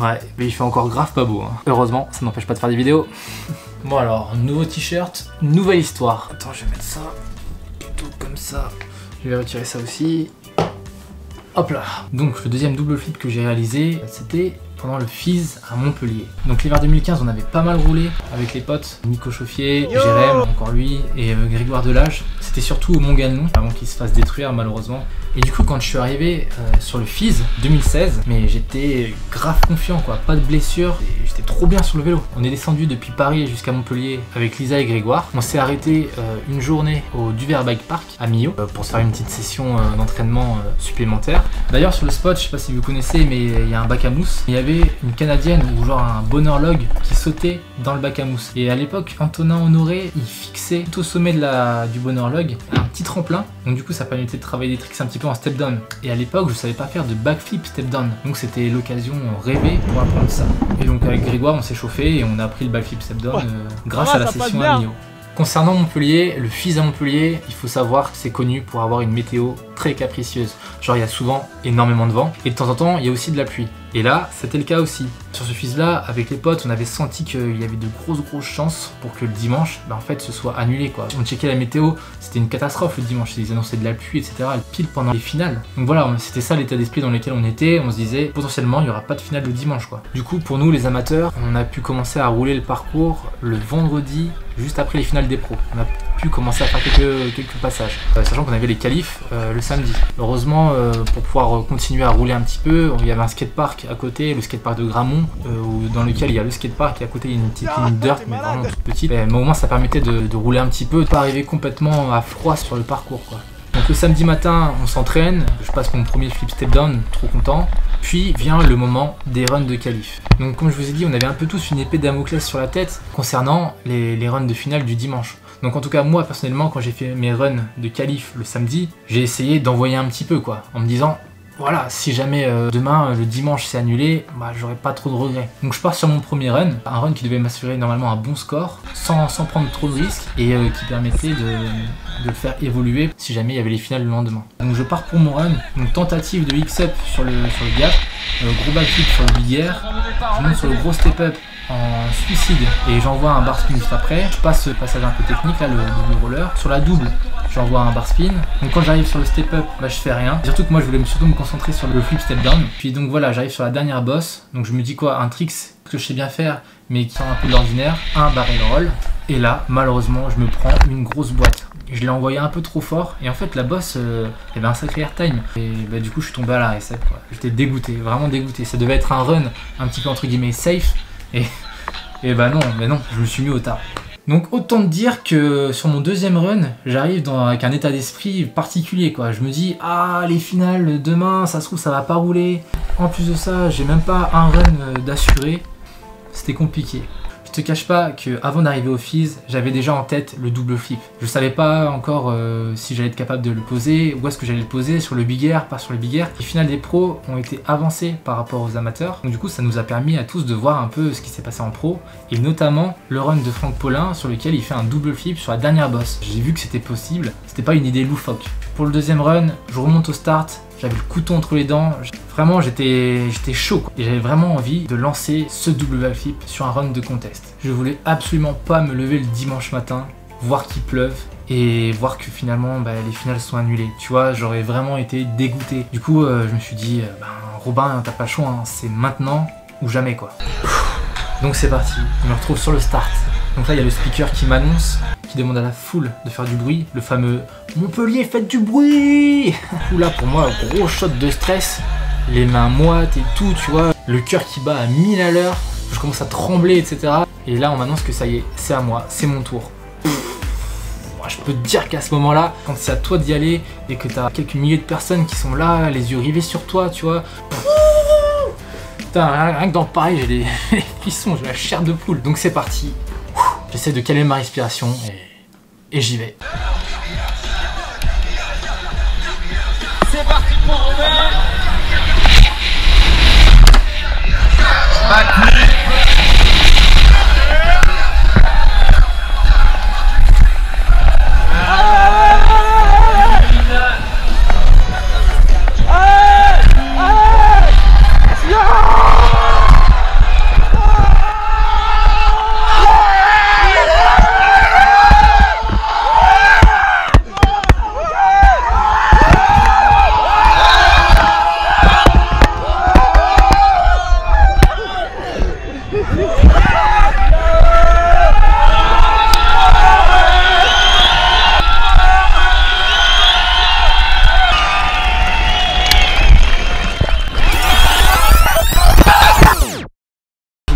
Ouais, mais il fait encore grave pas beau. Hein. Heureusement, ça n'empêche pas de faire des vidéos. Bon alors, nouveau t-shirt, nouvelle histoire. Attends, je vais mettre ça plutôt comme ça. Je vais retirer ça aussi. Hop là. Donc le deuxième double flip que j'ai réalisé, c'était pendant le Fizz à Montpellier. Donc l'hiver 2015, on avait pas mal roulé avec les potes, Nico Chauffier, Jérém, encore lui, et Grégoire Delage. C'était surtout au Mont Galnon, avant qu'il se fasse détruire malheureusement. Et du coup, quand je suis arrivé sur le Fizz 2016, mais j'étais grave confiant quoi, pas de blessure, et j'étais trop bien sur le vélo. On est descendu depuis Paris jusqu'à Montpellier avec Lisa et Grégoire. On s'est arrêté une journée au Duver Bike Park à Millau pour se faire une petite session d'entraînement supplémentaire. D'ailleurs sur le spot, je sais pas si vous connaissez, mais il y a un bac à mousse. Il y avait une canadienne ou genre un bonheur log qui sautait dans le bac à mousse. Et à l'époque, Antonin Honoré, il fixait tout au sommet du bonheur log un petit tremplin. Donc du coup, ça permettait de travailler des tricks un petit peu en step down. Et à l'époque, je savais pas faire de backflip step down. Donc c'était l'occasion rêvée pour apprendre ça. Et donc avec Grégoire, on s'est chauffé et on a appris le backflip step down grâce à la session à Millau. Concernant Montpellier, le Fizz à Montpellier, il faut savoir que c'est connu pour avoir une météo très capricieuse. Genre il y a souvent énormément de vent et de temps en temps il y a aussi de la pluie. Et là, c'était le cas aussi. Sur ce Fizz là, avec les potes, on avait senti qu'il y avait de grosses chances pour que le dimanche, en fait, ce soit annulé quoi. On checkait la météo, c'était une catastrophe le dimanche, ils annonçaient de la pluie, etc. pile pendant les finales. Donc voilà, c'était ça l'état d'esprit dans lequel on était. On se disait potentiellement il n'y aura pas de finale le dimanche quoi. Du coup, pour nous les amateurs, on a pu commencer à rouler le parcours le vendredi, juste après les finales des pros. On a pu commencer à faire quelques passages, sachant qu'on avait les qualifs le samedi. Heureusement, pour pouvoir continuer à rouler un petit peu, il y avait un skatepark à côté, le skatepark de Gramont, dans lequel il y a le skatepark et à côté il y a une petite ligne dirt, mais vraiment toute petite. Mais au moins ça permettait de rouler un petit peu, de pas arriver complètement à froid sur le parcours quoi. Donc le samedi matin, on s'entraîne, je passe mon premier flip step down, trop content. Puis vient le moment des runs de qualif. Donc comme je vous ai dit, on avait un peu tous une épée de Damoclès sur la tête concernant les runs de finale du dimanche. Donc en tout cas moi personnellement, quand j'ai fait mes runs de qualif le samedi, j'ai essayé d'envoyer un petit peu quoi, en me disant voilà, si jamais demain le dimanche c'est annulé, j'aurais pas trop de regrets. Donc je pars sur mon premier run, un run qui devait m'assurer normalement un bon score, sans prendre trop de risques, et qui permettait de le faire évoluer si jamais il y avait les finales le lendemain. Donc je pars pour mon run, donc tentative de X-up sur le gap, gros backflip sur le big air, je monte sur le gros step up en suicide et j'envoie un bar spin juste après. Je passe ce passage un peu technique là, le double roller. Sur la double, j'envoie un bar spin. Donc quand j'arrive sur le step up, je fais rien. Surtout que moi je voulais surtout me concentrer sur le flip step down. Puis donc voilà, j'arrive sur la dernière bosse. Donc je me dis quoi, un tricks que je sais bien faire mais qui sort un peu de l'ordinaire, un barrel roll. Et là, malheureusement, je me prends une grosse boîte. Je l'ai envoyé un peu trop fort et en fait la bosse, il y avait un sacré airtime et du coup je suis tombé à la reset quoi. J'étais dégoûté, vraiment dégoûté. Ça devait être un run un petit peu entre guillemets safe. Et bah non, mais non, je me suis mis au tard. Donc autant te dire que sur mon deuxième run, j'arrive avec un état d'esprit particulier quoi. Je me dis ah les finales demain, ça se trouve ça va pas rouler. En plus de ça, j'ai même pas un run d'assuré. C'était compliqué. Je te cache pas que avant d'arriver au Fizz, j'avais déjà en tête le double flip. Je savais pas encore si j'allais être capable de le poser, où est-ce que j'allais le poser, sur le big air, pas sur le big air. Les finales des pros ont été avancées par rapport aux amateurs. Donc du coup, ça nous a permis à tous de voir un peu ce qui s'est passé en pro. Et notamment le run de Franck Paulin sur lequel il fait un double flip sur la dernière bosse. J'ai vu que c'était possible, c'était pas une idée loufoque. Pour le deuxième run, je remonte au start. J'avais le couteau entre les dents, vraiment j'étais chaud quoi. Et j'avais vraiment envie de lancer ce double backflip sur un run de contest. Je voulais absolument pas me lever le dimanche matin, voir qu'il pleuve et voir que finalement les finales sont annulées. Tu vois, j'aurais vraiment été dégoûté. Du coup, je me suis dit, Robin, t'as pas le choix, hein, c'est maintenant ou jamais quoi. Donc c'est parti, je me retrouve sur le start. Donc là il y a le speaker qui m'annonce, qui demande à la foule de faire du bruit, le fameux Montpellier faites du bruit. Là pour moi gros shot de stress, les mains moites et tout tu vois, le cœur qui bat à 1000 à l'heure, je commence à trembler etc. Et là on m'annonce que ça y est, c'est à moi, c'est mon tour. Je peux te dire qu'à ce moment là, quand c'est à toi d'y aller et que t'as quelques milliers de personnes qui sont là, les yeux rivés sur toi tu vois, putain, rien que dans Paris j'ai les frissons, j'ai la chair de poule. Donc c'est parti. J'essaie de calmer ma respiration et j'y vais. C'est parti pour Robert.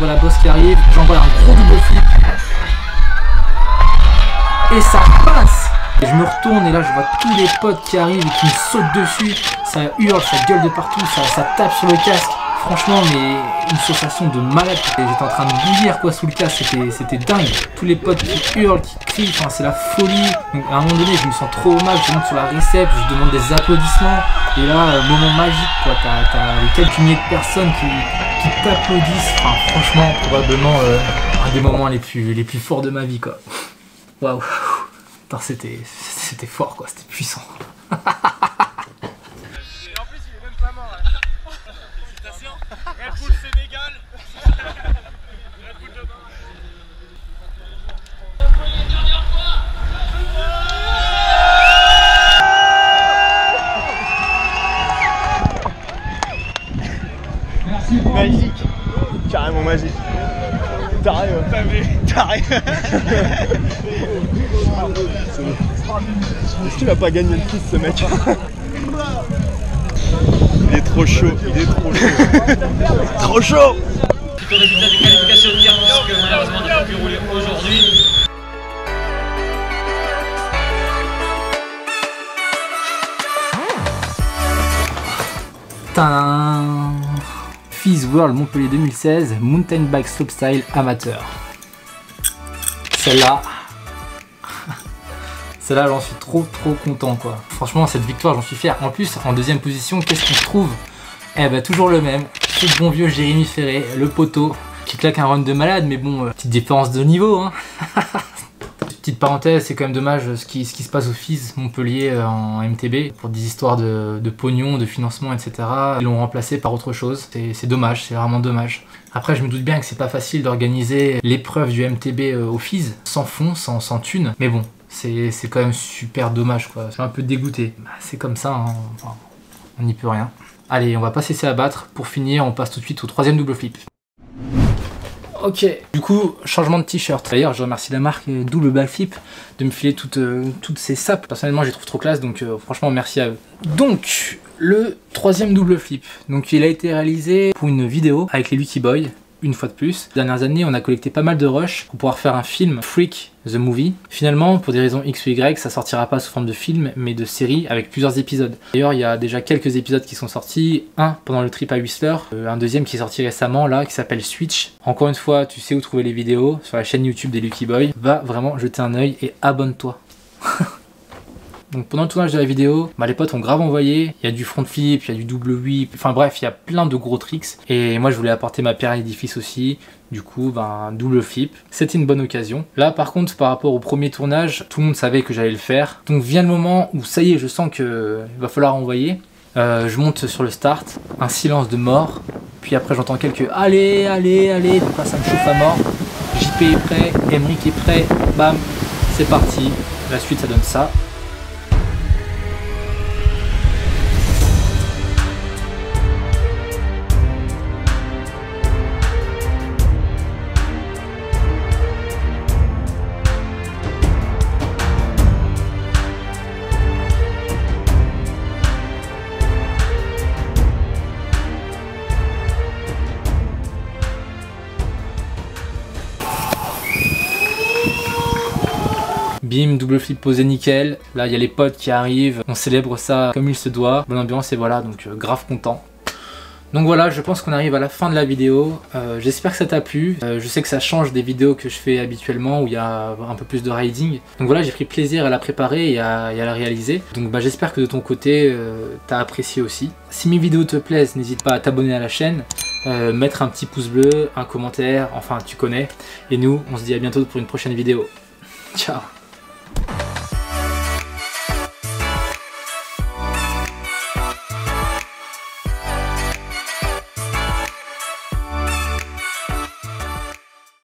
vois la bosse qui arrive, j'envoie un gros double flip. Et ça passe. Et je me retourne et là je vois tous les potes qui arrivent et qui me sautent dessus. Ça hurle, ça gueule de partout, ça tape sur le casque. Franchement, mais une sensation de malade. J'étais en train de bouillir quoi sous le casque, c'était dingue. Tous les potes qui hurlent, qui crient, enfin, c'est la folie. Donc à un moment donné, je me sens trop mal, je monte sur la récep, je demande des applaudissements. Et là, moment magique quoi, t'as les quelques milliers de personnes qui t'applaudissent. Enfin, franchement, probablement un des moments les plus forts de ma vie quoi. Waouh. C'était fort quoi, c'était puissant. Et en plus il est même pas mort. Félicitations. Red Bull Sénégal. Red Bull demain. Magique. Carrément magique. T'as est-ce qu'il va pas gagner le kiss ce mec? Il est trop chaud, il est trop chaud. Trop chaud. Suite au résultat des qualifications de tir, puisque malheureusement on n'a pas pu rouler aujourd'hui. Tadam! FIS World Montpellier 2016, Mountain Bike Slopestyle Amateur. Celle-là, j'en suis trop content quoi. Franchement, cette victoire, j'en suis fier. En plus, en deuxième position, qu'est-ce qu'on trouve? Eh ben, toujours le même. Ce bon vieux Jérémy Ferré, le poteau, qui claque un run de malade, mais bon, petite différence de niveau, hein. Petite parenthèse, c'est quand même dommage ce qui se passe au FIS Montpellier en MTB pour des histoires de pognon, de financement, etc. Ils l'ont remplacé par autre chose. C'est dommage, c'est vraiment dommage. Après, je me doute bien que c'est pas facile d'organiser l'épreuve du MTB au FIS sans fonds, sans thunes. Mais bon, c'est quand même super dommage quoi. Je suis un peu dégoûté. Bah, c'est comme ça, hein. Enfin, on n'y peut rien. Allez, on va pas se laisser abattre. Pour finir, on passe tout de suite au troisième double flip. Ok, du coup, changement de t-shirt. D'ailleurs, je remercie la marque Double Backflip de me filer toutes ces sapes. Personnellement, je les trouve trop classe, donc franchement, merci à eux. Donc, le troisième double flip. Donc, il a été réalisé pour une vidéo avec les Lucky Boys, une fois de plus. Ces dernières années, on a collecté pas mal de rush pour pouvoir faire un film Freak the Movie. Finalement, pour des raisons X ou Y, ça sortira pas sous forme de film, mais de série avec plusieurs épisodes. D'ailleurs, il y a déjà quelques épisodes qui sont sortis. Un pendant le trip à Whistler, un deuxième qui est sorti récemment là, qui s'appelle Switch. Encore une fois, tu sais où trouver les vidéos sur la chaîne YouTube des Lucky Boys. Va vraiment jeter un œil et abonne-toi. Donc pendant le tournage de la vidéo, bah, les potes ont grave envoyé, il y a du front flip, il y a du double whip, enfin bref, il y a plein de gros tricks. Et moi je voulais apporter ma pierre à l'édifice aussi, du coup un double flip, c'était une bonne occasion. Là par contre par rapport au premier tournage, tout le monde savait que j'allais le faire. Donc vient le moment où ça y est, je sens qu'il va falloir envoyer. Je monte sur le start, un silence de mort, puis après j'entends quelques allez, allez, allez, donc là ça me chauffe à mort. JP est prêt, Emric est prêt, bam, c'est parti. La suite ça donne ça. Bim, double flip posé nickel. Là, il y a les potes qui arrivent. On célèbre ça comme il se doit. Bonne ambiance et voilà, donc grave content. Donc voilà, je pense qu'on arrive à la fin de la vidéo. J'espère que ça t'a plu. Je sais que ça change des vidéos que je fais habituellement où il y a un peu plus de riding. Donc voilà, j'ai pris plaisir à la préparer et à la réaliser. Donc bah, j'espère que de ton côté, t'as apprécié aussi. Si mes vidéos te plaisent, n'hésite pas à t'abonner à la chaîne. Mettre un petit pouce bleu, un commentaire, enfin tu connais. Et nous, on se dit à bientôt pour une prochaine vidéo. Ciao.